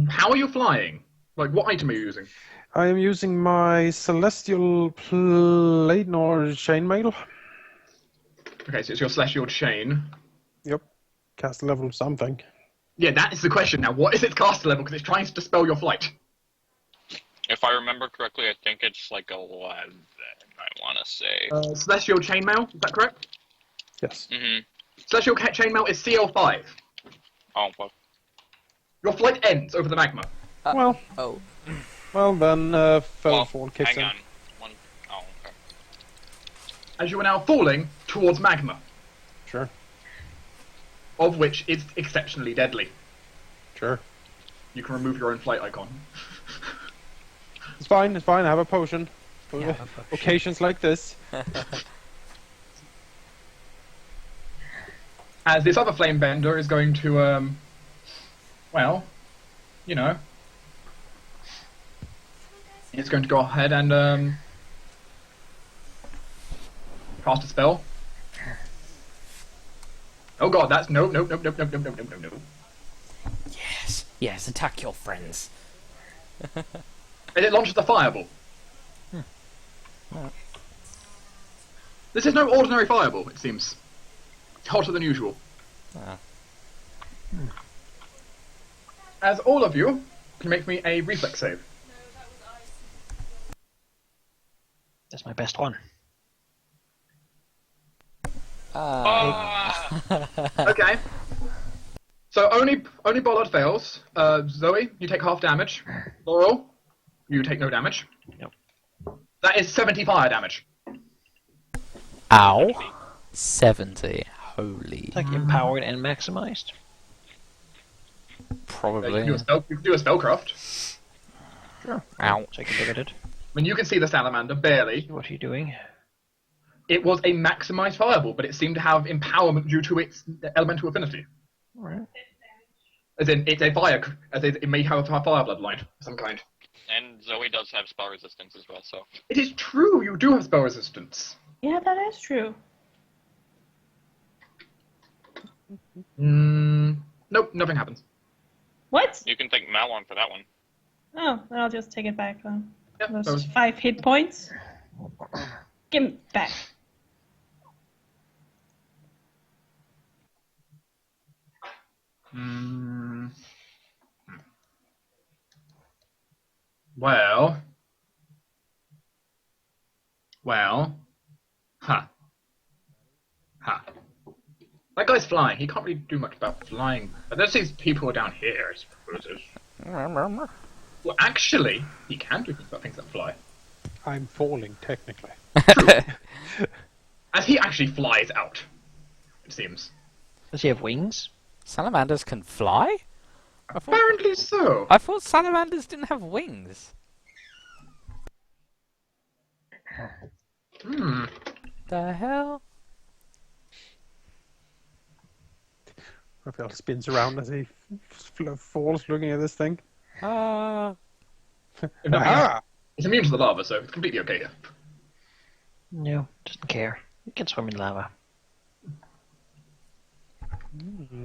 How are you flying? Like, what item are you using? I am using my celestial plate or chainmail. Okay, so it's your celestial chain. Yep. Cast level something. Yeah, that is the question now. What is its caster level? Because it's trying to dispel your flight. If I remember correctly, I think it's like 11, I want to say. Celestial chainmail, is that correct? Yes. Mm-hmm. Celestial chainmail is CL5. Oh, fuck. Your flight ends over the magma. Well. Oh. Well then, fall kicks hang in. on. Oh, okay. As you are now falling towards magma, Sure. of which is exceptionally deadly. Sure. You can remove your own flight icon. It's fine. It's fine. I have a potion. For Yeah, a potion. occasions like this. As this other flame bender is going to, well, you know, it's going to go ahead and cast a spell. Oh god, that's no. Yes. Yes, attack your friends. And it launches the fireball. Well. This is no ordinary fireball, it seems. It's hotter than usual. Ah. As all of you can make me a reflex save. That's my best one. Okay. So only Bollard fails. Zoe, you take half damage. Laurel, you take no damage. Yep. That is 70 fire damage. Ow. 70. Holy. It's like empowered and maximized. Probably. You can do a spellcraft. Sure. Ow. Take a look at it. I mean, you can see the salamander, barely. What are you doing? It was a maximized fireball, but it seemed to have empowerment due to its elemental affinity. Alright. As in, it's a fire, as in, it may have a fire bloodline of some kind. And Zoe does have spell resistance as well, so. It is true, you do have spell resistance. Yeah, that is true. Nope, nothing happens. What? You can thank Malon for that one. Oh, then I'll just take it back then. Yep, that Those was- 5 hit points. Give me back. Well. Huh. That guy's flying. He can't really do much about flying. But there's these people down here, I suppose. Well, actually, he can do things about things that fly. I'm falling, technically. As he actually flies out, it seems. Does he have wings? Salamanders can fly? Apparently so. I thought salamanders didn't have wings. The hell? Raphael spins around as he falls looking at this thing. Ah. If nothing else, it's immune to the lava, so it's completely okay here. No, doesn't care. He can swim in lava.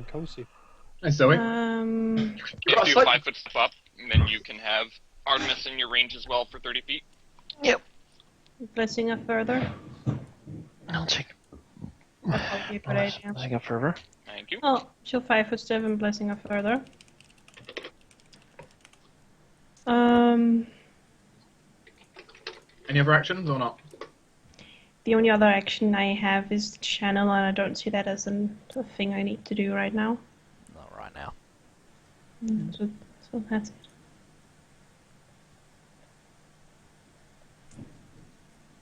Cozy. Nice, Zoe. If got a you slight- 5 foot step up, then you can have Artemis in your range as well for 30 feet. Yep. Blessing of further. I'll take. That would be a good idea. I got fervor. Thank you. Oh, she'll 5 foot step and blessing of further. Any other actions or not? The only other action I have is the channel, and I don't see that as a thing I need to do right now. Not right now. So that's it.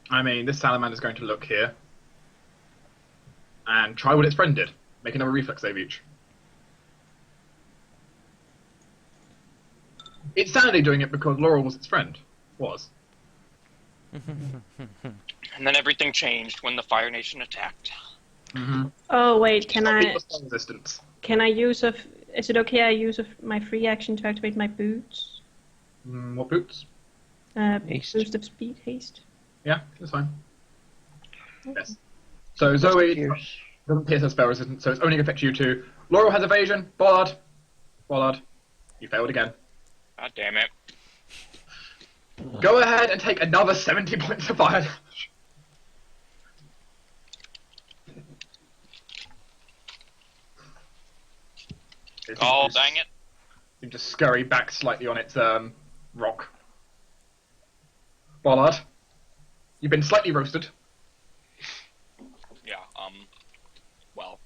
I mean, this salamander's going to look here and try what its friend did. Make another reflex save each. It's sadly doing it because Laurel was its friend. Was. And then everything changed when the Fire Nation attacked. Oh wait, can I Resistance. use is it okay I use my free action to activate my boots? What boots? Haste. Boost of speed, haste. Yeah, that's fine. Yes. So Zoe Pierce. doesn't pierce her spell resistance, so it's only going to affect you two. Laurel has evasion. Bollard, you failed again. God damn it. Go ahead and take another 70 points of fire damage. Oh, dang it. Seem to scurry back slightly on its rock. Bollard, you've been slightly roasted. Yeah, well.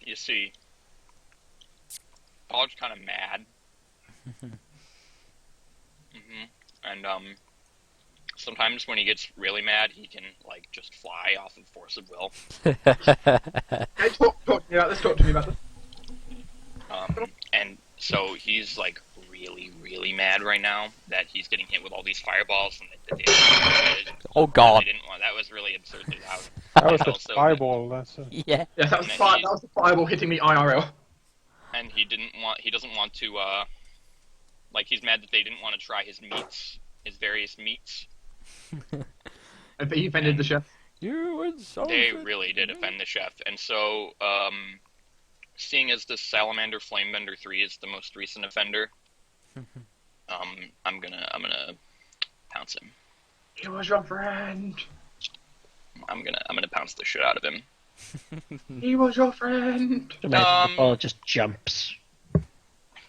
You see, Pollard's kind of mad. And, sometimes when he gets really mad, he can, like, just fly off of force of will. Hey, talk to me about this, talk to me about this. And so he's, like, really, really mad right now that he's getting hit with all these fireballs and Oh god. That was really absurdly loud. That was And the also- fireball. That's Yeah. Yes, that was the fireball hitting the IRL. And he doesn't want to, like, he's mad that they didn't want to try his meats, his various meats. I think he offended the chef. You insulted. They really did offend the chef. And so, seeing as this Salamander Flamebender 3 is the most recent offender, I'm gonna pounce him. He was your friend. I'm gonna pounce the shit out of him. He was your friend. Imagine the ball just jumps.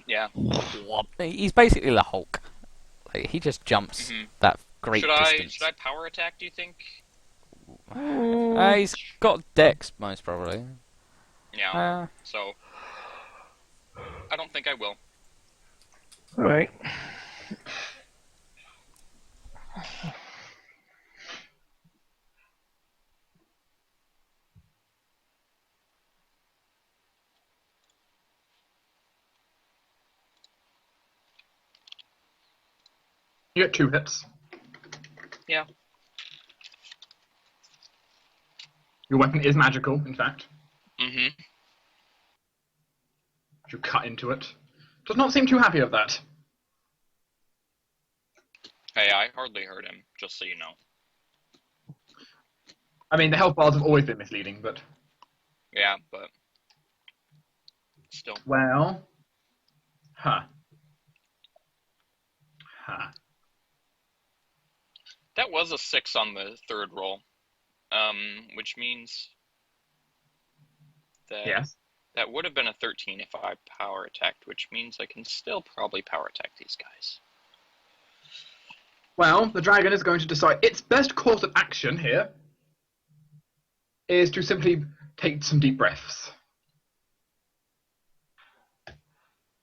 Yeah. What? He's basically the Hulk. Like, he just jumps that great distance. Should I power attack, do you think? He's got Dex, most probably. Yeah. So, I don't think I will. Alright. You get 2 hits. Yeah. Your weapon is magical, in fact. Mm-hmm. You cut into it. Does not seem too happy of that. Hey, I hardly heard him, just so you know. I mean, the health bars have always been misleading, but... Yeah, but... Still. Well... Huh. That was a 6 on the third roll. Which means... that Yes. That would have been a 13 if I power attacked, which means I can still probably power attack these guys. Well, the dragon is going to decide its best course of action here is to simply take some deep breaths.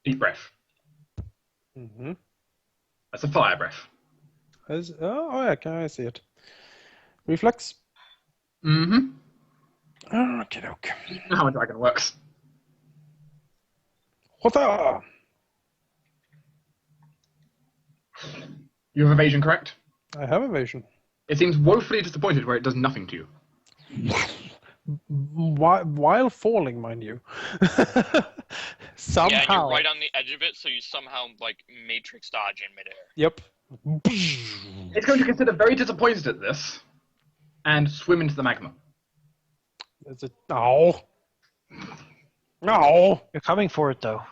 Deep breath. Mm-hmm. That's a fire breath. Oh yeah, can I see it? Reflex. Mm-hmm. Okay, okay. You know how a dragon works. Hota! You have evasion, correct? I have evasion. It seems woefully disappointed where it does nothing to you. While falling, mind you. Somehow. Yeah, and you're right on the edge of it, so you somehow, like, matrix dodge in midair. Yep. It's going to consider very disappointed at this and swim into the magma. Is it? No. No. You're coming for it, though.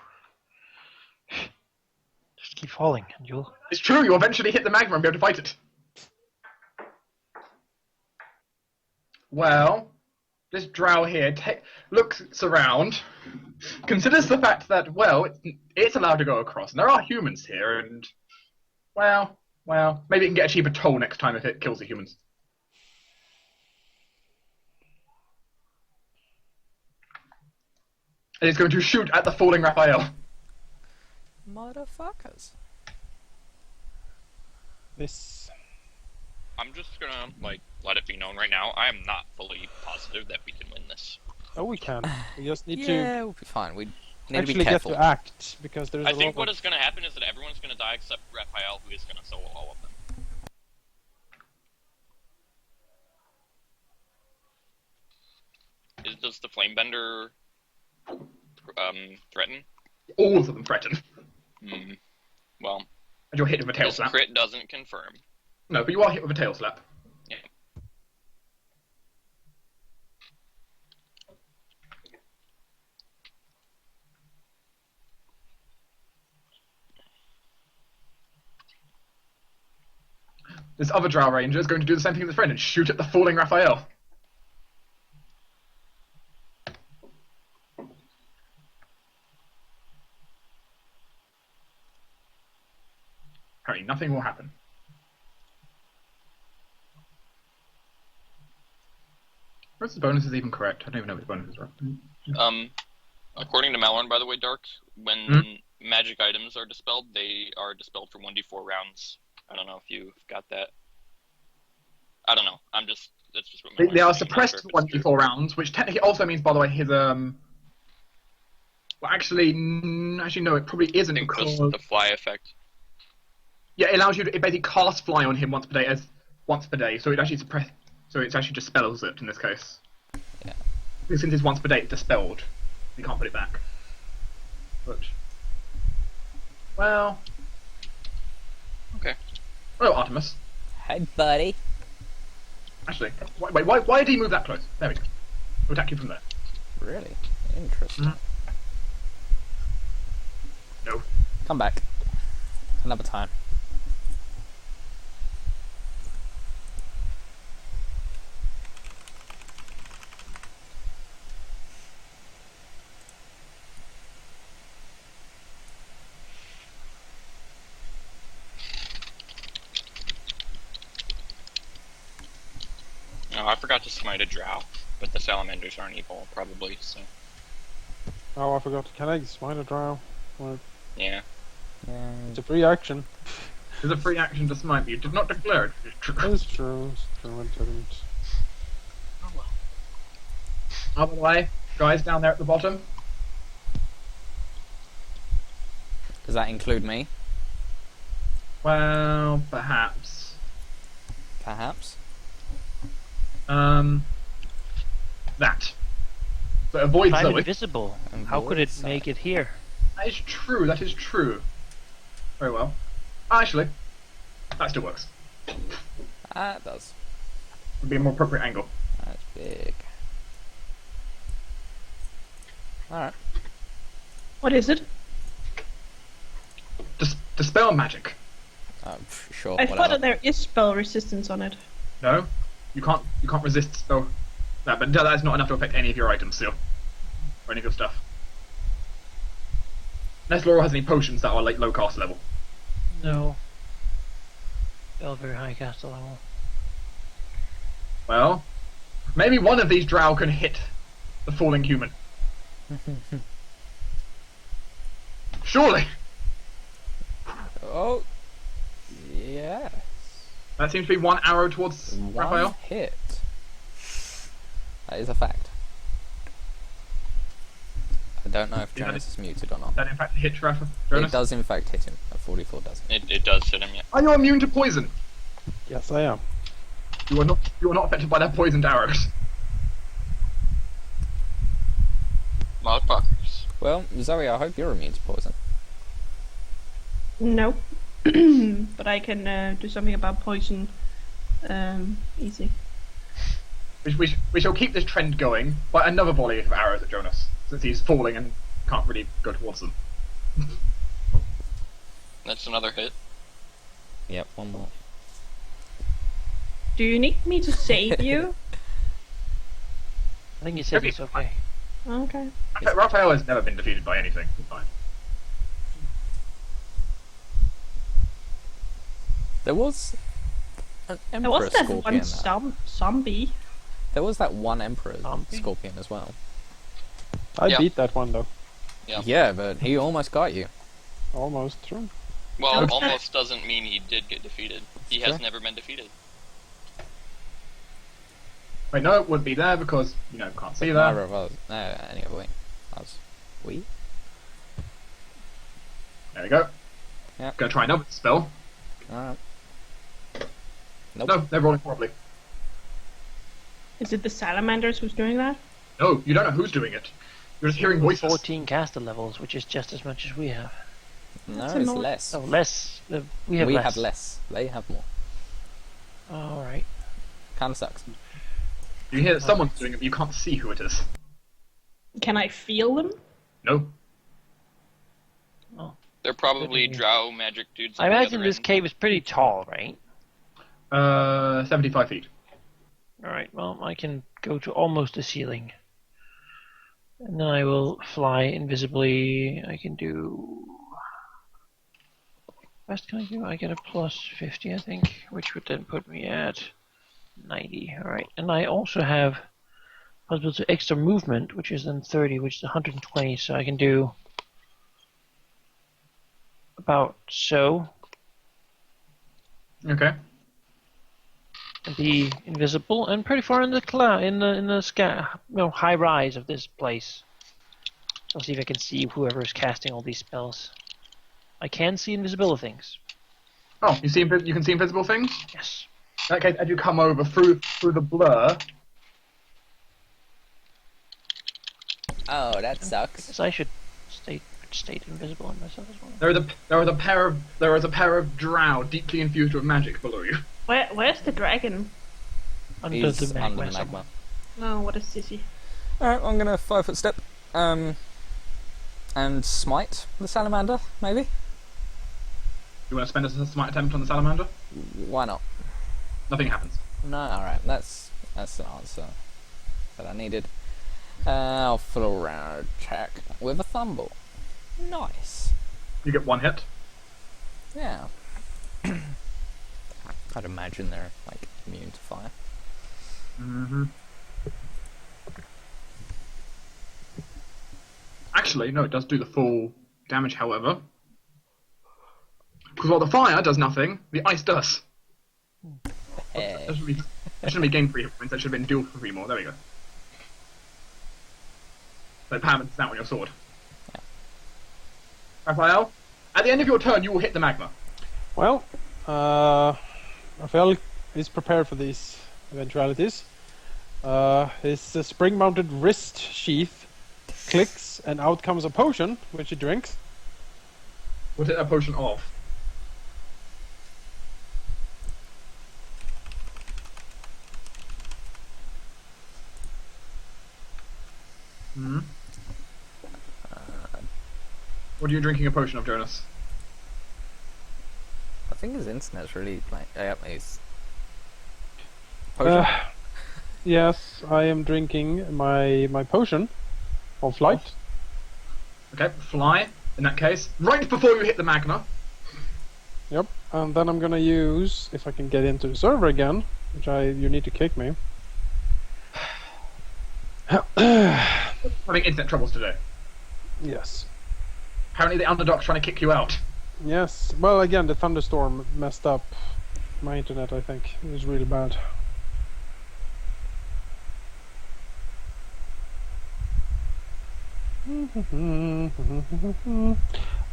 Just keep falling, and you'll... It's true, you'll eventually hit the magma and be able to fight it. Well, this drow here looks around, considers the fact that, well, it's allowed to go across, and there are humans here, and, well, maybe it can get a cheaper toll next time if it kills the humans. And it's going to shoot at the falling Raphael. Motherfuckers. This. I'm just gonna, like, let it be known right now, I am not fully positive that we can win this. Oh, we can. We just need Yeah, we'll be fine. We need to actually be get careful. to act because there's I a think lot what of... is gonna happen is that everyone's gonna die except Raphael, who is gonna solo all of them. Does the Flamebender threaten? All of them threaten. Well, And you're hit with a tail this slap. crit doesn't confirm. No, but you are hit with a tail slap. Yeah. this other Drow Ranger is going to do the same thing as his friend and shoot at the falling Raphael. Apparently nothing will happen. Where's the bonus is even correct? I don't even know what the bonus is, right? According to Malorn, by the way, Dark, when magic items are dispelled, they are dispelled for 1d4 rounds. I don't know if you've got that. I don't know. That's just what They are suppressed for 1d4 rounds, which technically also means, by the way, his well, actually no, it probably isn't because the fly effect. Yeah, it allows you to basically cast fly on him once per day, so it actually so it actually dispels it in this case. Yeah. Since it's once per day, it's dispelled. You can't put it back. But well, okay. Hello, Artemis. Hey, buddy. Actually, why did he move that close? There we go. We'll attack you from there. Really? Interesting. No. Come back. Another time. No, I forgot to smite a drow, but the salamanders aren't evil, probably, so... Oh, I forgot. Can I smite a drow? Or... Yeah. It's a free action. There's a free action to smite. You did not declare it. It's true. It's true, I didn't. Oh well. Oh, by the way, guys down there at the bottom. Does that include me? Well, perhaps. Perhaps. That. So avoid I'm Zoe. invisible. How could it make it here? That is true, that is true. Very well. Actually, that still works. That does. Would be a more appropriate angle. That's big. Alright. What is it? Dispel magic. Sure, I whatever. thought that there is spell resistance on it. No? You can't resist spell. That, but that's not enough to affect any of your items still. Or any of your stuff. Unless Laura has any potions that are like low cast level. No. Spell very high caster level. Well, maybe one of these drow can hit the falling human. Surely! Oh, yes. That seems to be one arrow towards One Raphael. hit. That is a fact. I don't know if Yeah, Jonas is muted or not. That in fact hit Raphael. Jonas? It does in fact hit him. A 44 doesn't. It does hit him, yeah. Are you immune to poison? Yes, I am. You are not affected by their poisoned arrows. Motherfuckers. Well, Zoe, I hope you're immune to poison. No. But I can do something about poison. Easy. We shall keep this trend going by another volley of arrows at Jonas, since he's falling and can't really go towards them. That's another hit. Yep, one more. Do you need me to save you? I think you said it's okay. Okay. Raphael has never been defeated by anything. It's fine. There was an There Emperor was that Scorpion. one zombie. There was that one Emperor Zombie? Scorpion as well. I Yeah. beat that one though. Yeah. Yeah, but he almost got you. Almost true. Well, Okay. almost doesn't mean he did get defeated. He has Sure. never been defeated. Wait, no, it wouldn't be there because, can't see that. Neither of us. No, any other way. Us. We? There we go. Yeah. Gonna try another spell. Alright. Nope. No, they're rolling horribly. Is it the salamanders who's doing that? No, you don't know who's doing it. You're just hearing voices. 14 caster levels, which is just as much as we have. No, That's it's annoying. less. Oh, less. We have we less. have less. They have more. Alright. Kinda sucks. You hear that someone's doing it, but you can't see who it is. Can I feel them? No. They're probably drow magic dudes. I on the imagine other this end. cave is pretty tall, right? 75 feet. Alright, well, I can go to almost the ceiling. And then I will fly invisibly. I can do... Best can I do? I get a plus 50, I think, which would then put me at 90. Alright, and I also have possibility to extra movement, which is then 30, which is 120, so I can do about so. Okay. And be invisible and pretty far in the in the sky, high rise of this place. I'll see if I can see whoever is casting all these spells. I can see invisible things. Oh, you can see invisible things? Yes. In that case, as you come over through the blur. Oh, that sucks. I guess I should state invisible in myself as well. There is a pair of drow deeply infused with magic below you. Where's the dragon? Under He's the magma. under the somewhere. magma. No, what a sissy. Alright, I'm gonna 5-foot step. And smite the salamander, maybe? You want to spend a smite attempt on the salamander? Why not? Nothing happens. No, alright, that's the answer that I needed. I'll full round attack with a thumble. Nice. You get one hit. Yeah. I'd imagine they're like immune to fire. Mm-hmm. Actually, no, it does do the full damage, however. Because while the fire does nothing, the ice does. Hey. That shouldn't be gained 3 hit points, that should have been dealt for 3 more. There we go. So Pam, it's that on your sword. Yeah. Raphael, at the end of your turn, you will hit the magma. Well, Raphael is prepared for these eventualities. His spring-mounted wrist sheath clicks, and out comes a potion, which he drinks. What's it a potion of? Hmm. What are you drinking a potion of, Jonas? I think his internet's really like he's potion. Yes, I am drinking my potion of flight. Okay, fly, in that case. Right before you hit the magma. Yep, and then I'm gonna use, if I can get into the server again, which you need to kick me. Having internet troubles today. Yes. Apparently the underdog's trying to kick you out. Yes. Well, again, the thunderstorm messed up my internet, I think. It was really bad.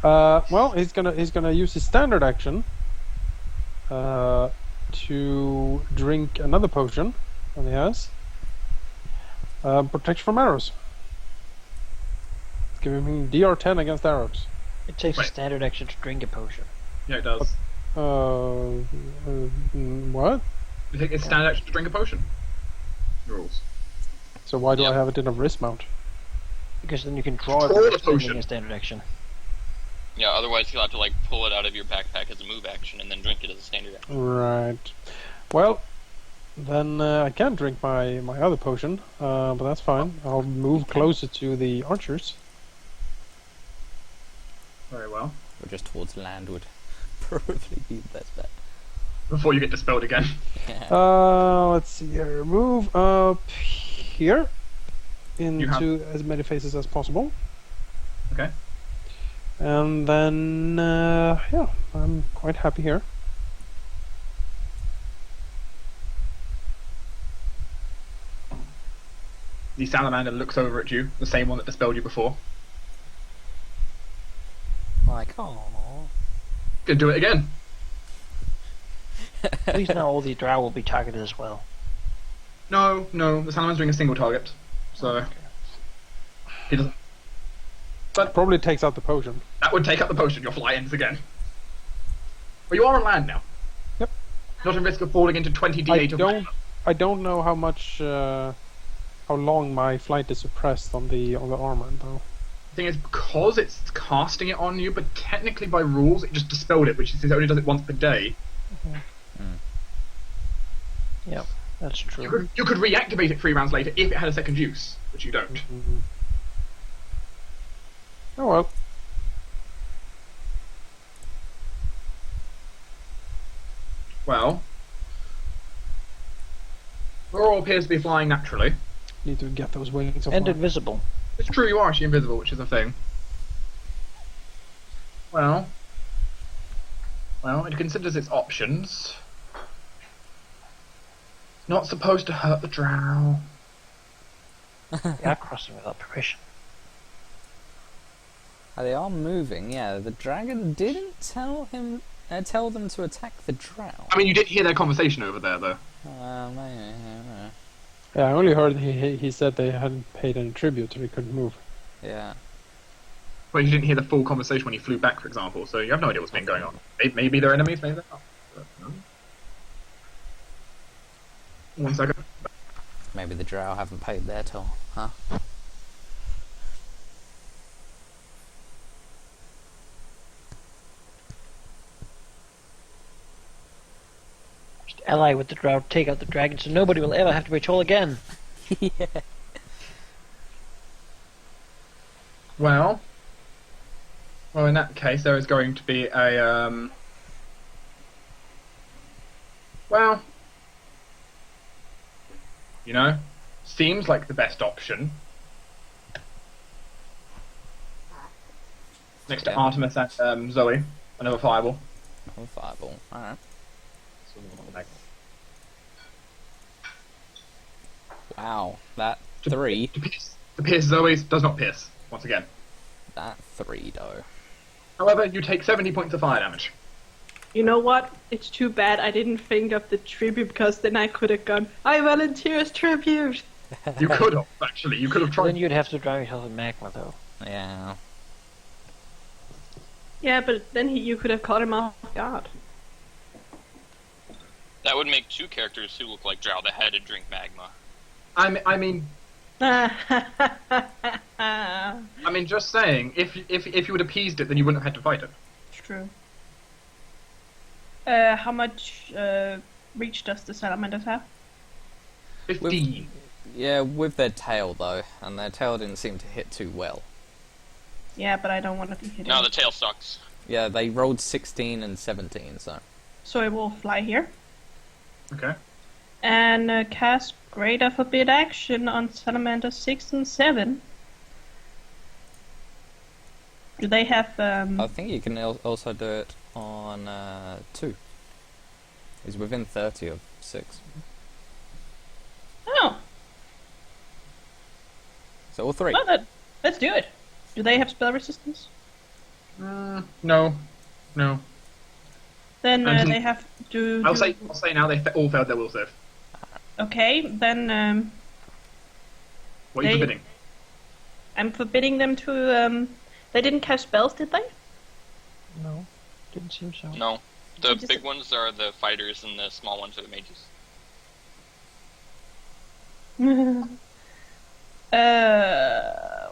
Well, he's gonna use his standard action to drink another potion that he has. Protection from arrows. It's giving him DR10 against arrows. It takes a Right. standard action to drink a potion. Yeah, it does. What? You think it's standard action to drink a potion? Rules. So why do Yep. I have it in a wrist mount? Because then you can draw it Draw the without spending potion. a standard action. Yeah, otherwise you'll have to like pull it out of your backpack as a move action and then drink it as a standard action. Right. Well, then I can drink my other potion, but that's fine. I'll move closer to the archers. Very well. Or just towards land would probably be the best bet. Before you get dispelled again. Yeah. Let's see here. Move up here into as many faces as possible. Okay. And then, yeah, I'm quite happy here. The salamander looks over at you, the same one that dispelled you before. Like, oh. Gonna do it again. At least now all the drow will be targeted as well. No, the salamander's doing a single target. So, he doesn't. Probably takes out the potion. That would take up the potion, your fly ends again. But you are on land now. Yep. Not at risk of falling into 20 d8 of magma. I don't know how much, how long my flight is suppressed on the armor though. The thing is, because it's casting it on you, but technically by rules it just dispelled it, which is it only does it once per day. Yeah, that's true. You could reactivate it 3 rounds later if it had a second use, which you don't. Mm-hmm. Oh well. Well, Laurel appears to be flying naturally. Need to get those wings off. And invisible. It's true, you are actually invisible, which is a thing. Well, it considers its options. It's not supposed to hurt the drow. They are crossing without permission. They are moving, yeah. The dragon didn't tell them to attack the drow. I mean, you did hear their conversation over there, though. Maybe. Yeah, I only heard he said they hadn't paid any tribute, so we couldn't move. Yeah. Well, you didn't hear the full conversation when he flew back, for example, so you have no idea what's been going on. Maybe they're enemies, maybe they're not. But, no. 1 second. Maybe the drow haven't paid their toll, huh? Just ally with the drow, take out the dragon, so nobody will ever have to pay toll again. Yeah. Well, in that case, there is going to be a, well, you know, seems like the best option. Next to Yeah. Artemis and Zoe, another fireball. Oh, fireball. Alright. Wow. That 3. To pierce Zoe does not pierce, once again. That 3, though. However, you take 70 points of fire damage. You know what? It's too bad I didn't think of the tribute, because then I could have gone, I volunteer as tribute! You could have, actually. You could have Then tried. you'd have to drown yourself in magma, though. Yeah. Yeah, but then you could have caught him off guard. That would make 2 characters who look like drow that had to drink magma. I mean, just saying, if you had appeased it, then you wouldn't have had to fight it. It's true. How much reach does the salamanders have? 15. Yeah, with their tail, though. And their tail didn't seem to hit too well. Yeah, but I don't want to be hit. No, the tail sucks. Yeah, they rolled 16 and 17, so... So it will fly here. Okay. And cast Greater Forbid Action on Salamander 6 and 7. Do they have... I think you can also do it on 2. He's within 30 of 6. Oh, So all 3. well, let's do it. Do they have spell resistance? No. Then Um, they have to... I'll say now they all failed their will save. Okay, then What are you They- forbidding? I'm forbidding them to... They didn't cast spells, did they? No, didn't seem so. No. The Just- big ones are the fighters and the small ones are the mages.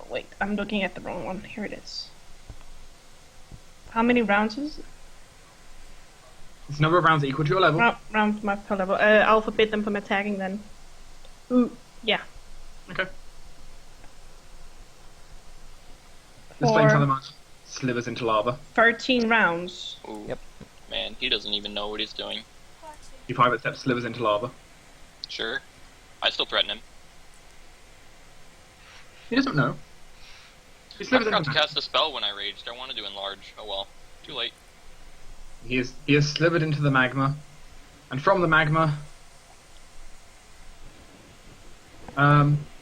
Wait, I'm looking at the wrong one. Here it is. How many rounds is it? It's a number of rounds equal to your level. Round my per level. I'll forbid them from attacking then. Ooh, yeah. Okay. This flame For salamandra slivers into lava. 13 rounds. Ooh. Yep. Man, he doesn't even know what he's doing. He private steps slivers into lava. Sure. I still threaten him. He doesn't know. He I slivers forgot into to magma. cast a spell when I raged. I wanted to enlarge. Oh well. Too late. He is slivered into the magma, and from the magma,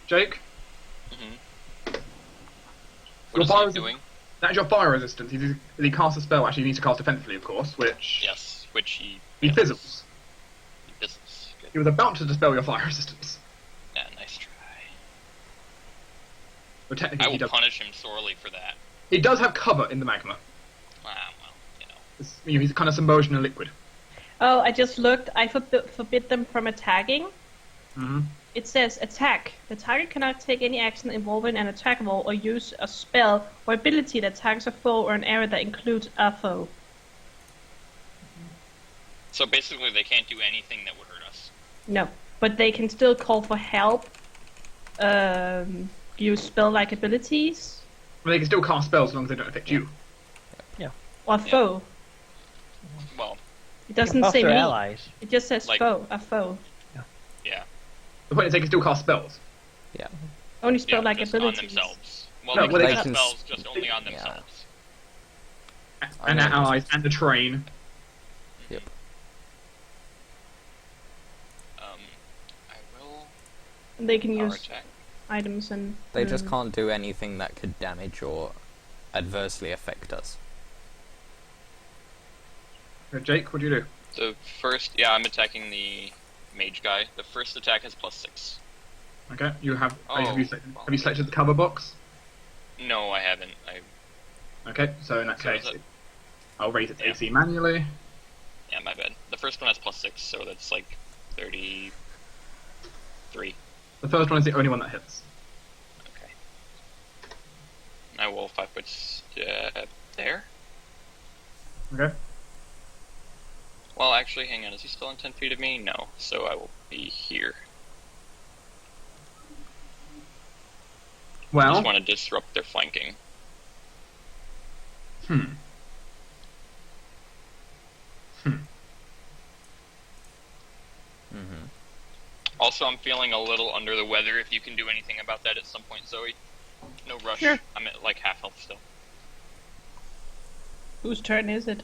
Jake, Mm-hmm. What Your is fire he is- doing? that is your fire resistance. He casts a spell. Actually, you need to cast defensively, of course, which Yes, which he... he yes. fizzles. He fizzles. Good. He was about to dispel your fire resistance, Yeah, nice try. but I technically will he does. punish him sorely for that. He does have cover in the magma. Well, you know. He's kind of submerged in a liquid. Oh, I just looked. I forbid them from attacking. Mm-hmm. It says attack. The target cannot take any action involving an attack roll or use a spell or ability that targets a foe or an area that includes a foe. So basically they can't do anything that would hurt us. No, but they can still call for help. Use spell-like abilities. Well, they can still cast spells as long as they don't affect you. Or foe. Well, It doesn't Buff say their me. allies. It just says Like- foe. A foe. yeah. The point is they can still cast spells. Only Yeah, spell-like just on abilities. themselves. Well, No, they well, can they cast can spells just only on yeah. themselves. And their allies and the train. Yep. I will And they can power use attack. items and. They just can't do anything that could damage or adversely affect us. Jake, what do you do? The first, I'm attacking the mage guy. The first attack has +6. Okay, you have. Oh, have you selected the cover box? No, I haven't. Okay, so in that So case, is it- I'll raise its Yeah. AC manually. Yeah, my bad. The first one has +6, so that's like 33. The first one is the only one that hits. Okay. I will 5 foot there. Okay. Well, actually, hang on. Is he still in 10 feet of me? No. So I will be here. I Well, just want to disrupt their flanking. Mm-hmm. Also, I'm feeling a little under the weather. If you can do anything about that at some point, Zoe. No rush. Sure. I'm at like half health still. Whose turn is it?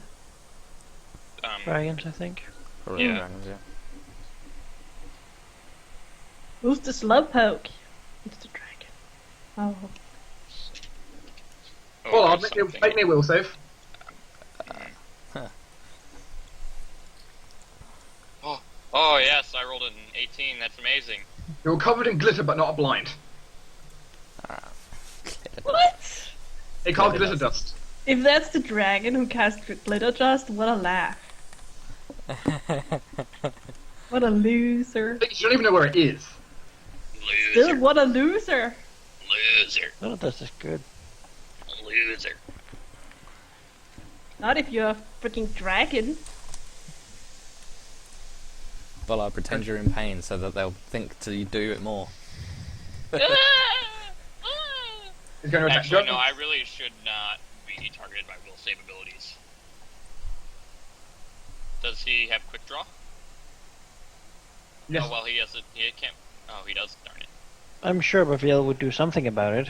Dragons, I think. Probably Yeah. dragons, yeah. Who's the slowpoke? It's the dragon. Oh. hold on, something. make me a will save. Oh yes, I rolled an 18. That's amazing. You're covered in glitter but not blind. What? It can't glitter dust. If that's the dragon who cast glitter dust, what a laugh. What a loser. You don't even know where it is. Still, what a loser. Loser. Oh, this is good. Loser. Not if you're a freaking dragon. Well, I'll pretend you're in pain so that they'll think to do it more. It's going to attack. Actually, no, I really should not be targeted by will save abilities. Does he have quick draw? Yes. Oh well, he has a. He can't. Oh, he does. Darn it. I'm sure Baviel would do something about it.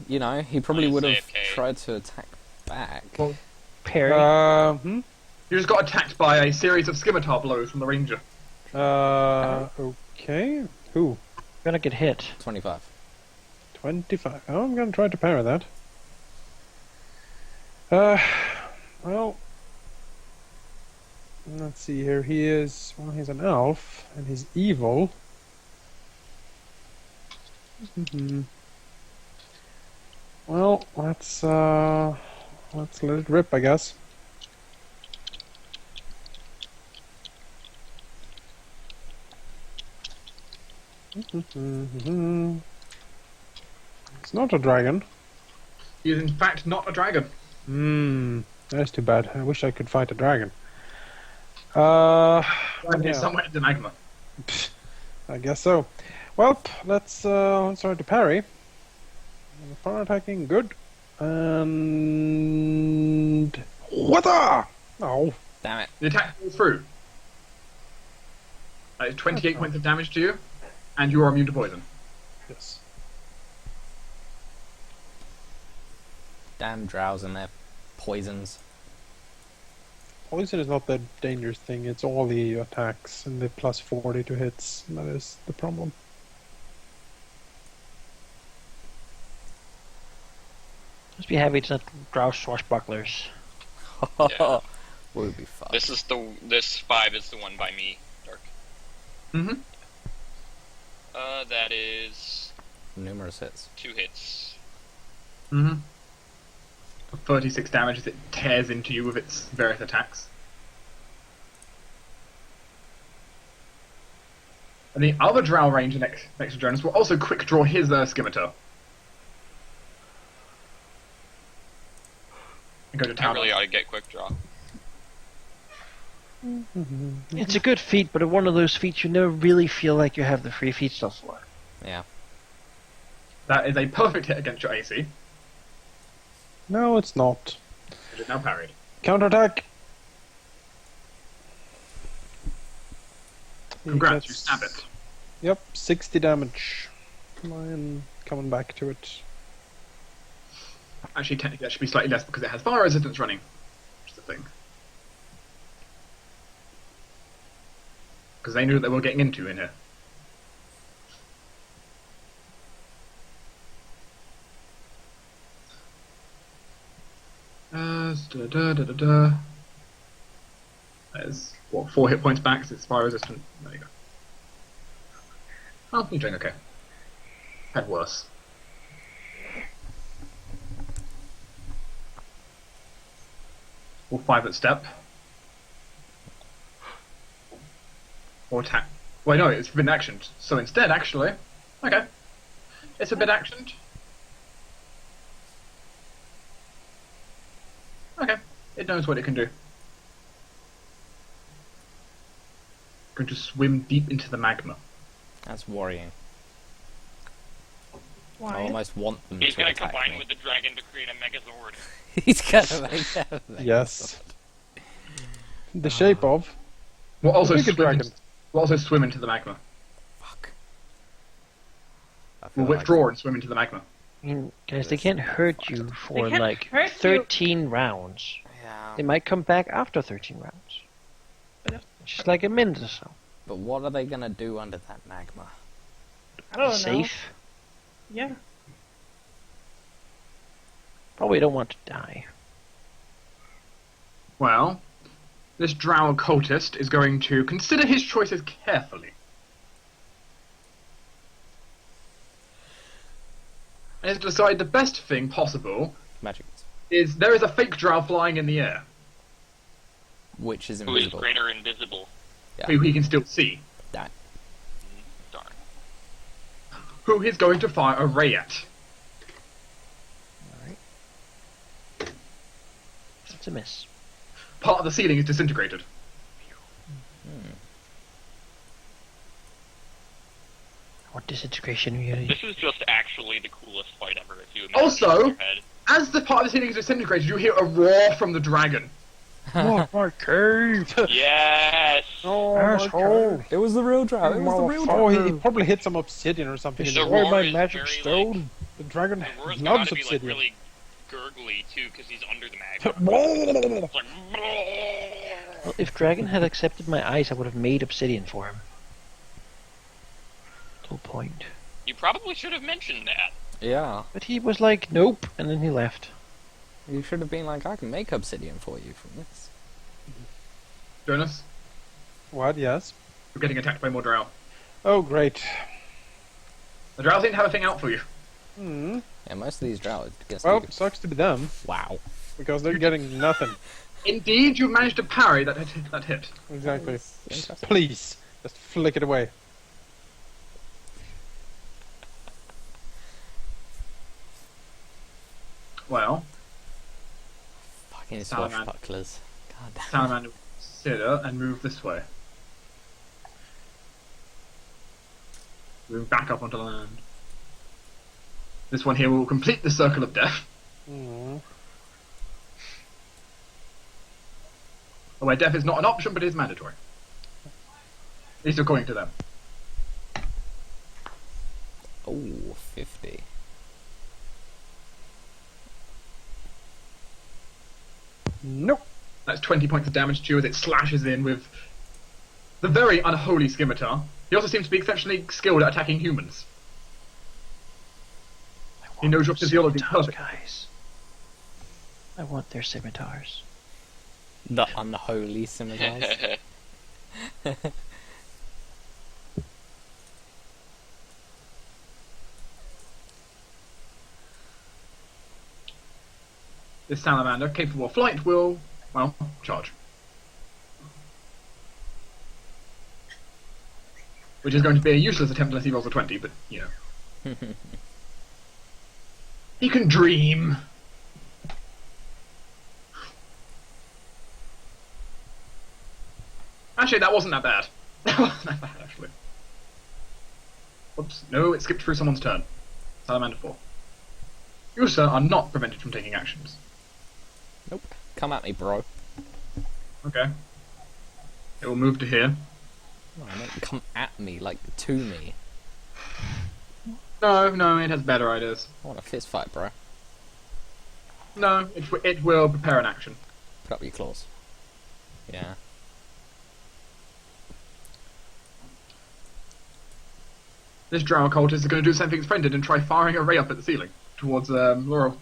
You know, he probably He's would have AFK. tried to attack back. Well, Parry. You just got attacked by a series of scimitar blows from the ranger. Okay. Who? Gonna get hit. 25. 25. Oh, I'm gonna try to parry that. Well, let's see here. He's an elf, and he's evil. Well, let's let it rip, I guess. It's not a dragon. He is in fact not a dragon. That's too bad. I wish I could fight a dragon. Dragon is Yeah. somewhere in Denagma. I guess so. Well, let's try to parry. Power attacking, good. And what? Oh, Damn it. The attack falls through. That is 28 points of damage to you, and you are immune to poison. yes. Damn drows and their poisons. Poison is not the dangerous thing. It's all the attacks and the plus 40 to hits. That is the problem. Must be happy it's not drow swashbucklers. Yeah. We'll be fucked. This 5 is the one by me, Dark. Mm-hmm. That is Numerous hits. 2 hits. Mm-hmm. 36 damage as it tears into you with its various attacks. And the other Drow Ranger next to Jonas will also quick draw his scimitar. And go to I town. really ought to get quick draw. It's a good feat, but one of those feats you never really feel like you have the free feat stuff for. Yeah. That is a perfect hit against your AC. No, it's not. It is now parried. Counterattack. Congrats, you stab it. Yep, 60 damage. Coming back to it. Actually, technically, that should be slightly less because it has fire resistance running. Which is the thing. Because they knew what they were getting into in here. There's, what, 4 hit points back, so it's fire resistant. There you go. Oh, you're doing okay. Had worse. Or 5 at step. Or attack. Wait, no, it's been actioned. So instead, actually... Okay. It's a bit actioned. Okay. It knows what it can do. Going to swim deep into the magma. That's worrying. Why? I almost want them He's to gonna attack combine me. with the dragon to create a Megazord. He's gonna make that. Yes. The shape of. We'll also, Bigger swim dragon. into, we'll also swim into the magma. Fuck. I feel We'll like- withdraw and swim into the magma. Guys, they can't hurt you for They can't like hurt you. 13 rounds. Yeah. They might come back after 13 rounds. But just like a minute or so. But what are they gonna do under that magma? I don't know. Safe. Yeah. Probably don't want to die. Well, this drow cultist is going to consider his choices carefully. And has decided the best thing possible Magic. is there is a fake drow flying in the air, Which is Who is invisible. greater invisible? Yeah. who he can still see, That. Darn. who he's going to fire a ray at. It's a miss. Part of the ceiling is disintegrated. What disintegration are you gonna This is just actually the coolest fight ever. If you imagine Also- it in your head. As the part of the ceiling is disintegrated, you hear a roar from the dragon. Oh, my cave! Yes. Oh, Asshole. It was the real drow. It was the real Oh, drow. he probably hit some obsidian or something. The Destroy roar my is magic very, stone. The dragon The roar's loves gotta be like obsidian. really gurgly too, because he's under the magma. It's like, Well, if Dragon had accepted my ice, I would have made obsidian for him. No point. you probably should have mentioned that. Yeah. But he was like, nope, and then he left. You should have been like, I can make obsidian for you from this. Jonas, What? Yes. you're getting attacked by more drow. Oh, great. The drow seem to have a thing out for you. Hmm. Yeah, most of these drow guess Well, they do- sucks to be them, Wow. because they're getting nothing. Indeed, you managed to parry that hit. Exactly. Interesting. Please, just flick it away. Well, Fucking Salamander. swashbucklers. God damn. Salamander will consider and move this way. Moving back up onto the land. This one here will complete the circle of death. Hmm. Where death is not an option, but is mandatory. At least according to them. Oh, 50. Nope. That's 20 points of damage to you as it slashes in with the very unholy scimitar. He also seems to be exceptionally skilled at attacking humans. He knows your physiology Scimitars, perfect. guys. I want their scimitars. The unholy scimitars. This salamander, capable of flight, will, well, charge. Which is going to be a useless attempt unless he rolls a 20, but, you know. He can dream. Actually, that wasn't that bad. That wasn't that bad, actually. Whoops. No, it skipped through someone's turn. Salamander 4. You, sir, are not prevented from taking actions. Nope. Come at me, bro. Okay. It will move to here. No, don't come at me, like, to me. No, it has better ideas. I want a fist fight, bro. No, it will prepare an action. Put up your claws. Yeah. This drow cultist is going to do something its friend did and try firing a ray up at the ceiling towards Laurel.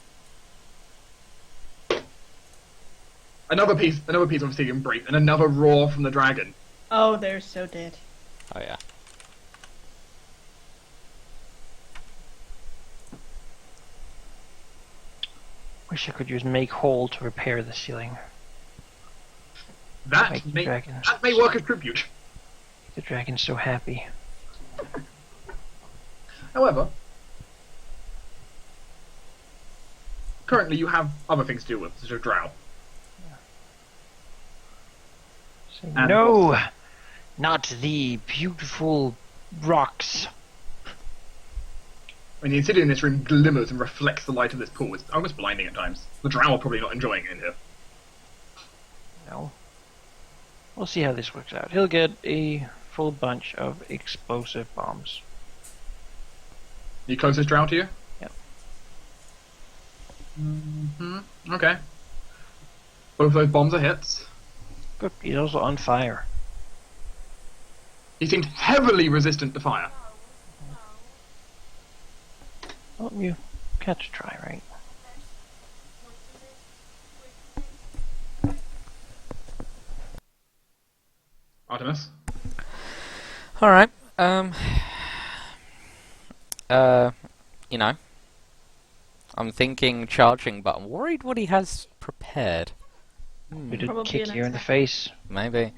Another piece of ceiling breaks, and another roar from the dragon. Oh, they're so dead. Oh, yeah. Wish I could use make hole to repair the ceiling. That Make the may dragons. that may work as tribute. The dragon's so happy. However, currently you have other things to deal with, such as drow. So, And no, not the beautiful rocks. I mean, the insidious in this room glimmers and reflects the light of this pool. It's almost blinding at times. The drow are probably not enjoying it in here. No. We'll see how this works out. He'll get a full bunch of explosive bombs. The closest drow to you? Yep. Okay. Both those bombs are hits. Good. He's also on fire. He seemed heavily resistant to fire. Well, you got to try, right? Artemis? Alright, you know, I'm thinking charging, but I'm worried what he has prepared. We did Probably kick an you in the attack. face. Maybe.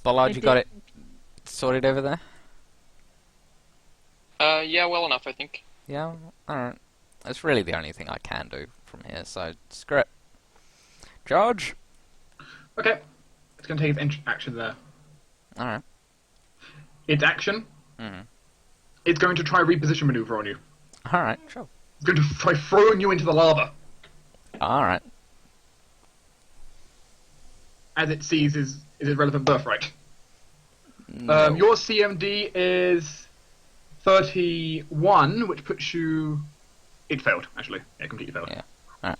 Bollard, you got it sorted over there? Yeah, well enough, I think. Yeah? Alright. That's really the only thing I can do from here, so screw it. Charge! Okay. It's going to take its action there. Alright. Its action, Mm. it's going to try a reposition maneuver on you. Alright, sure. It's going to try throwing you into the lava Alright. as it sees his irrelevant birthright. No. Your CMD is 31, which puts you... It failed, actually. Yeah, completely failed. Yeah. Alright.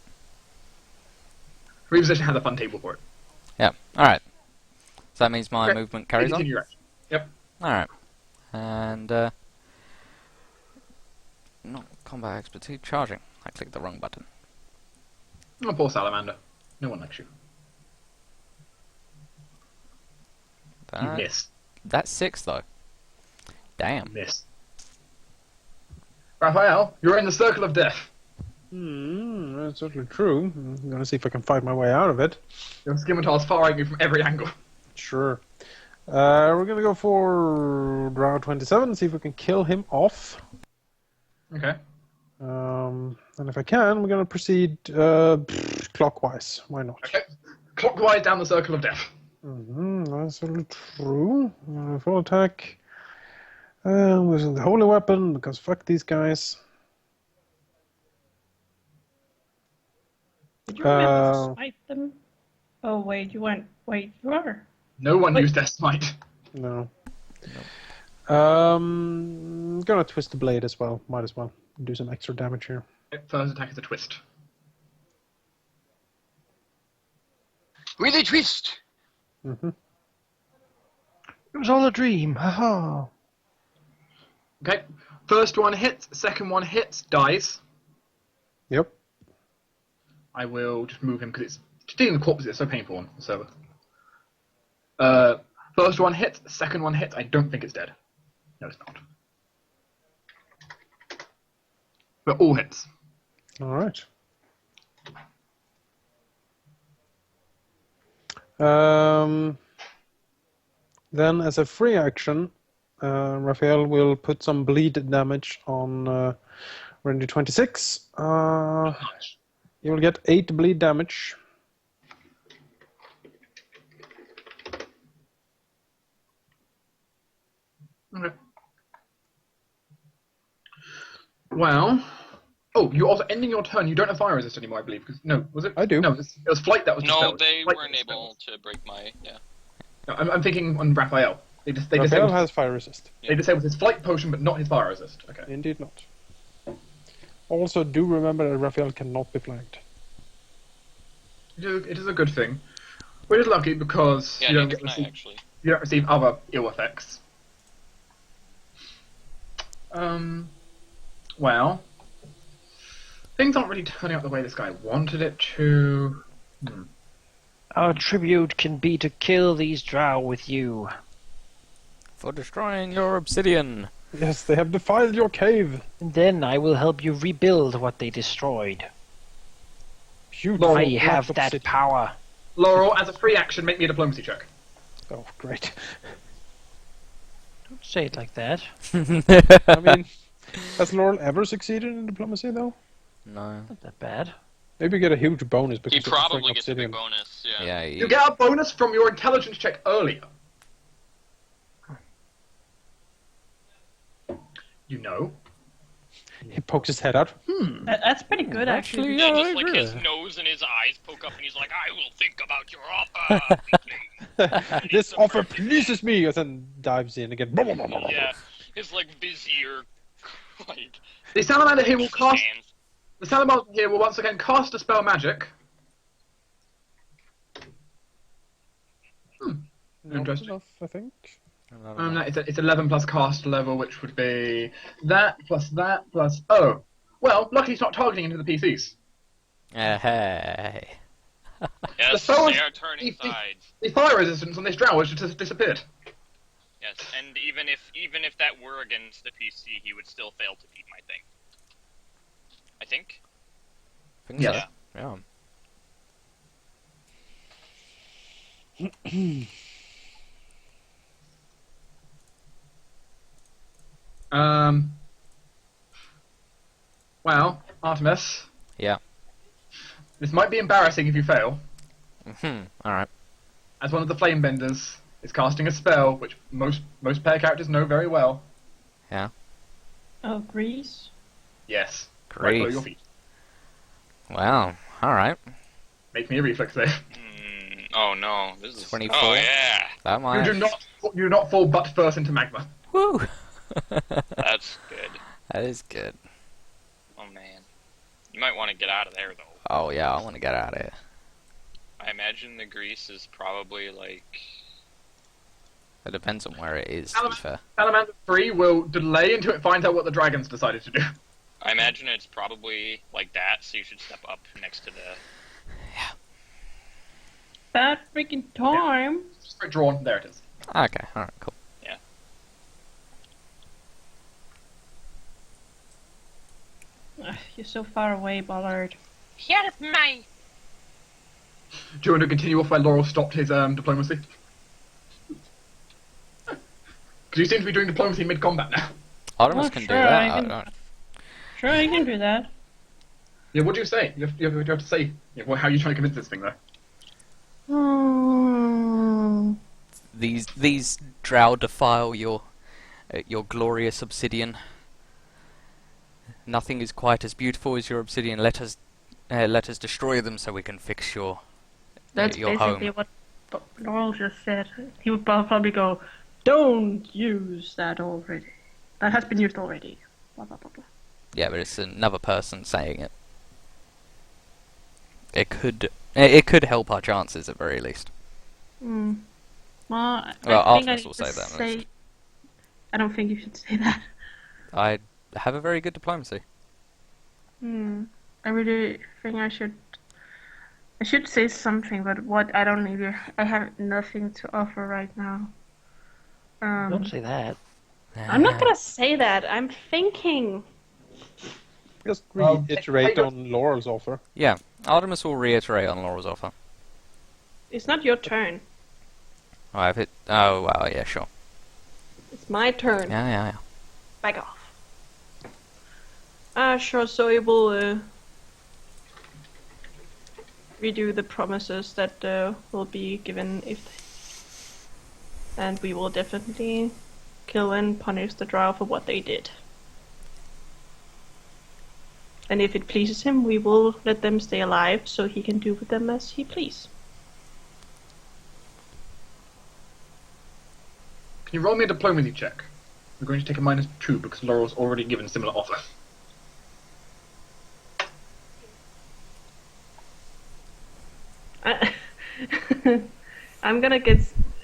Reposition has a fun table for it. Yeah, alright. So that means my Okay. movement carries on? Continue your action. Yep. Alright. And, not combat expertise, charging. I clicked the wrong button. Oh, poor Salamander. No one likes you. You That, miss. that's 6, though. Damn. Miss. Raphael, you're in the circle of death. That's certainly true. I'm gonna see if I can fight my way out of it. Your scimitar's firing you from every angle. Sure. We're gonna go for Drow 27, see if we can kill him off. Okay. And if I can, we're gonna proceed clockwise. Why not? Okay. Clockwise down the circle of death. That's certainly true. Full attack. Using the holy weapon because fuck these guys. Did you remember to swipe them? Oh wait, you weren't. Wait, you are. No one Wait. used their smite. No. Gonna twist the blade as well. Might as well do some extra damage here. First attack is a twist. Really twist! Mm-hmm. It was all a dream. Haha. Okay. First one hits, second one hits, dies. Yep. I will just move him because it's dealing with corpses. It's so painful on the server. First one hits, second one hits. I don't think it's dead. No, it's not. But all hits. All right. Then, as a free action, Raphael will put some bleed damage on Randy 26. You will get 8 bleed damage. Okay. Well, you're also ending your turn. You don't have fire resist anymore, I believe. No, was it? I do. No, it was flight that was No, dispelled. they Flight weren't was able dispelled. to break my. Yeah. No, I'm thinking on Raphael. They Raphael disabled, has fire resist. they disabled his flight potion, but not his fire resist. Okay. Indeed not. Also, do remember that Raphael cannot be flanked. It is a good thing. Which is lucky because Yeah, you don't neither get can I, receive, actually. you don't receive other ill effects. Well, things aren't really turning out the way this guy wanted it to. Our tribute can be to kill these drow with you. For destroying your obsidian. Yes, they have defiled your cave. And then I will help you rebuild what they destroyed. Beautiful. I black have that obsidian. power. Laurel, as a free action, make me a diplomacy check. Oh, great. Don't say it like that. I mean, has Laurel ever succeeded in diplomacy, though? No. Not that bad. Maybe get a huge bonus because He of the probably freaking gets a big obsidian. bonus. Yeah. Yeah. You get a bonus from your intelligence check earlier. You know. He pokes his head out. That's pretty good, actually. Yeah, Just I like agree. his nose and his eyes poke up, and he's like, "I will think about your offer." This offer pleases me, and then dives in again. Yeah, his like vizier, like. The salamander here will cast. hands. The salamander here will once again cast a spell magic. Not Interesting. enough, I think. It's 11 plus cast level, which would be that plus that plus. Oh, well, luckily it's not targeting into the PCs. Hey. Yes, The spell they is- are turning sides. The fire resistance on this drow has just disappeared. Yes, and even if that were against the PC, he would still fail to beat my thing. I think. Think Yes. so. Yeah. Well, Artemis, Yeah. this might be embarrassing if you fail. Alright. As one of the flame benders is casting a spell, which most player characters know very well. Yeah. Oh, Grease. Yes. Right below Great. your feet. Wow. Alright. Make me a reflex save. Oh no, this is 24. Oh yeah, That You might. do not fall butt first into magma. Woo! that's good. That is good. Oh man, you might want to get out of there though. Oh yeah, I want to get out of here. I imagine the grease is probably like. It depends on where it is, to be fair. Salamander 3 will delay until it finds out what the dragons decided to do. I imagine it's probably like that, so you should step up next to the. Bad freaking time. Just drawn. There it is. Okay, alright, cool. Ugh, you're so far away, Ballard. Help me! Do you want to continue off where Laurel stopped his diplomacy? Because you seem to be doing diplomacy mid-combat now. Artemis Oh, can do sure, that. I I can- don't. Sure, you can do that. Yeah, what do you say? You have to say how are you trying to convince this thing, though? These drow defile your glorious obsidian. Nothing is quite as beautiful as your obsidian. Let us destroy them so we can fix your That's your basically home. what Laurel just said. He would probably go, "Don't use that already. That has been used already." Blah blah blah blah. Yeah, but it's another person saying it. It could help our chances at very least. Hmm. Well, Well, I think I Artemis need will to say that, say. I don't think you should say that. I have a very good diplomacy. I really think I should. I should say something, but what I don't need. I have nothing to offer right now. Don't say that. I'm not gonna say that. I'm thinking. Just Well, reiterate I- on Laurel's offer. Yeah, Artemis will reiterate on Laura's offer. It's not your turn. Oh, if it. Oh, well, yeah, sure. It's my turn. Yeah. Back off. Sure. So it will redo the promises that will be given if, and we will definitely kill and punish the drow for what they did. And if it pleases him, we will let them stay alive so he can do with them as he please. Can you roll me a diplomacy check? We're going to take a -2 because Laurel's already given a similar offer.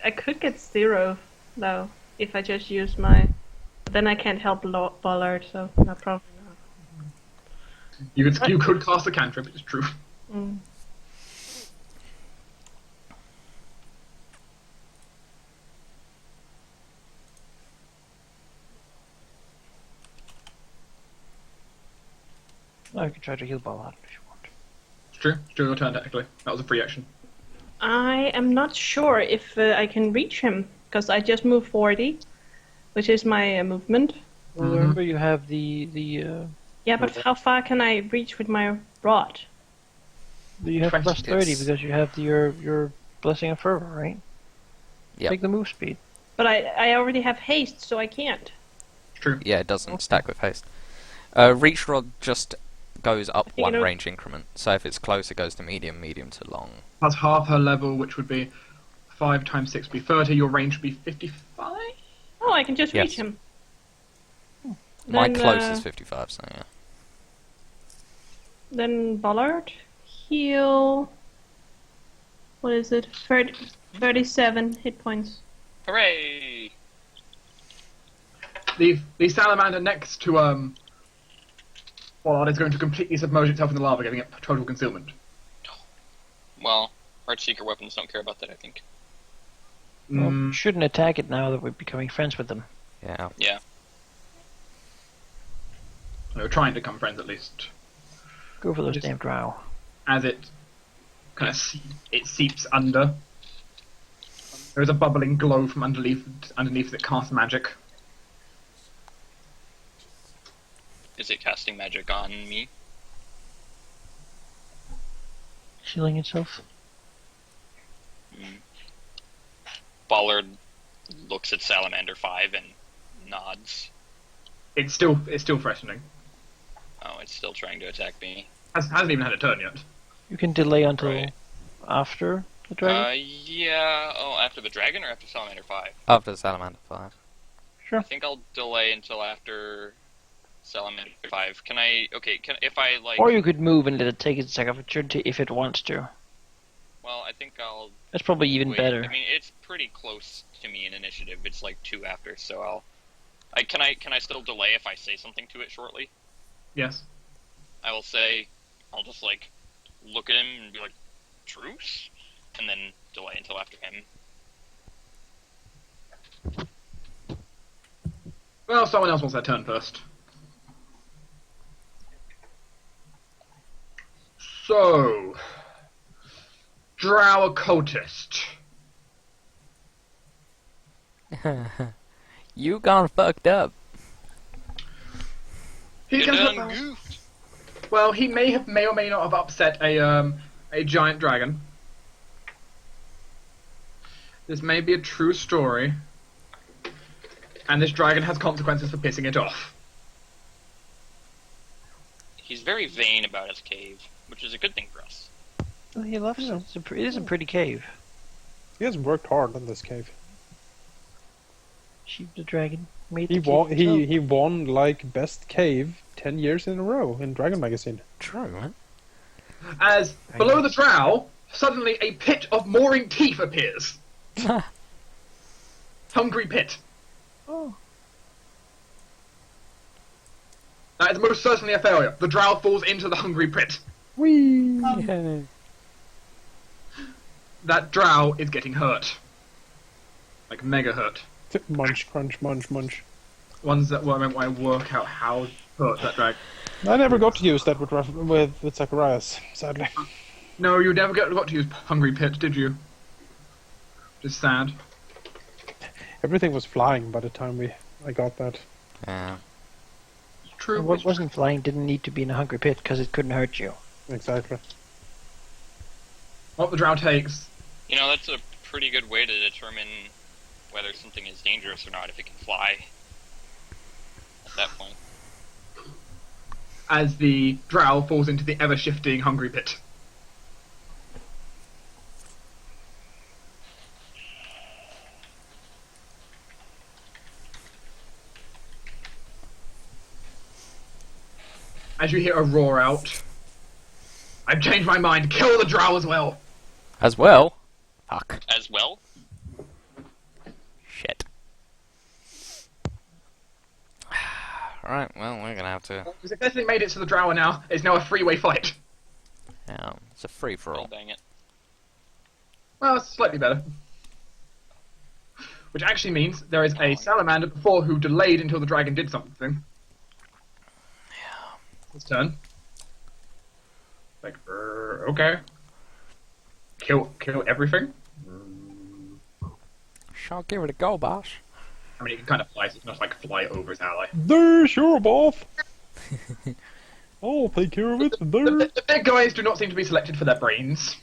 I could get 0 though if I just use my. But then I can't help Bollard, so no problem. You could cast a cantrip. It's true. Mm. I can try to heal Ballard if you want. It's true. It's your turn technically. That was a free action. I am not sure if I can reach him because I just moved 40, which is my movement. Well, remember you have the Yeah, but how far can I reach with my rod? you have 20 plus 30 hits. because you have your blessing of fervor, right? Yep. Take the move speed. But I already have haste, so I can't. It's true. Yeah, it doesn't stack with haste. Reach rod just goes up You one know- range increment. So if it's close, it goes to medium, medium to long. Plus half her level, which would be 5 times 6 would be 30. Your range would be 55. Oh, I can just Yes. reach him. My Then, close is 55, so yeah. Then Bollard, heal. What is it? 37 hit points. Hooray! The salamander next to Bollard is going to completely submerge itself in the lava, giving it total concealment. Well, Heartseeker weapons don't care about that, I think. Well, Mm, we shouldn't attack it now that we're becoming friends with them. Yeah. Yeah. we're trying to become friends at least. Go for those Just- damn drow. As it kind of it seeps under, there is a bubbling glow from underneath that casts magic. Is it casting magic on me? Healing itself. Bollard looks at Salamander 5 and nods. It's still threatening. Oh, it's still trying to attack me. Hasn't even had a turn yet. You can delay until Right. after the dragon. Yeah. Oh, after the dragon or after Salamander 5? After Salamander 5. Sure. I think I'll delay until after Salamander 5. Can I? Okay. If I like? Or you could move and let it take its attack of opportunity if it wants to. Well, I think I'll. That's probably even wait. better. I mean, it's pretty close to me in initiative. It's like 2 after, so I'll. Can I still delay if I say something to it shortly? Yes. I will say, I'll just like look at him and be like, truce, and then delay until after him. Well, someone else wants their turn first. So, Drow occultist. You gone fucked up. He You can done goofed. Well, he may or may not have upset a giant dragon. This may be a true story, and this dragon has consequences for pissing it off. He's very vain about his cave, which is a good thing for us. Oh, he loves it. It is a pretty cave. He has worked hard on this cave. Sheep the dragon made He the won. cave himself. He won like best cave 10 years in a row in Dragon Magazine. True, man. As below the Drow, suddenly a pit of mooring teeth appears. Hungry pit. Oh. That is most certainly a failure. The Drow falls into the hungry pit. Whee! That Drow is getting hurt. Like mega hurt. Munch, crunch, munch, munch. Ones that were meant when I work out how to hurt that dragon. I never got to use that with Zacharias, sadly. No, you never got to use hungry pit, did you? Just sad. Everything was flying by the time I got that. Yeah. True. And what wasn't flying didn't need to be in a hungry pit because it couldn't hurt you. Exactly. What the Drow takes. You know, that's a pretty good way to determine whether something is dangerous or not if it can fly. At that point. As the drow falls into the ever-shifting hungry pit. As you hear a roar out, I've changed my mind. Kill the drow as well. As well? Fuck. As well? Shit. Alright, well, we're gonna have to... Because if anything made it to the drow now, it's now a freeway fight. Yeah, it's a free-for-all. Oh, dang it. Well, it's slightly better. Which actually means there is a salamander before who delayed until the dragon did something. His turn. Like, okay. Kill everything. Sure, give it a go, boss. I mean, he can kind of fly, so it's not like fly over his ally. There, sure, boss. I'll take care of it. There. The big guys do not seem to be selected for their brains.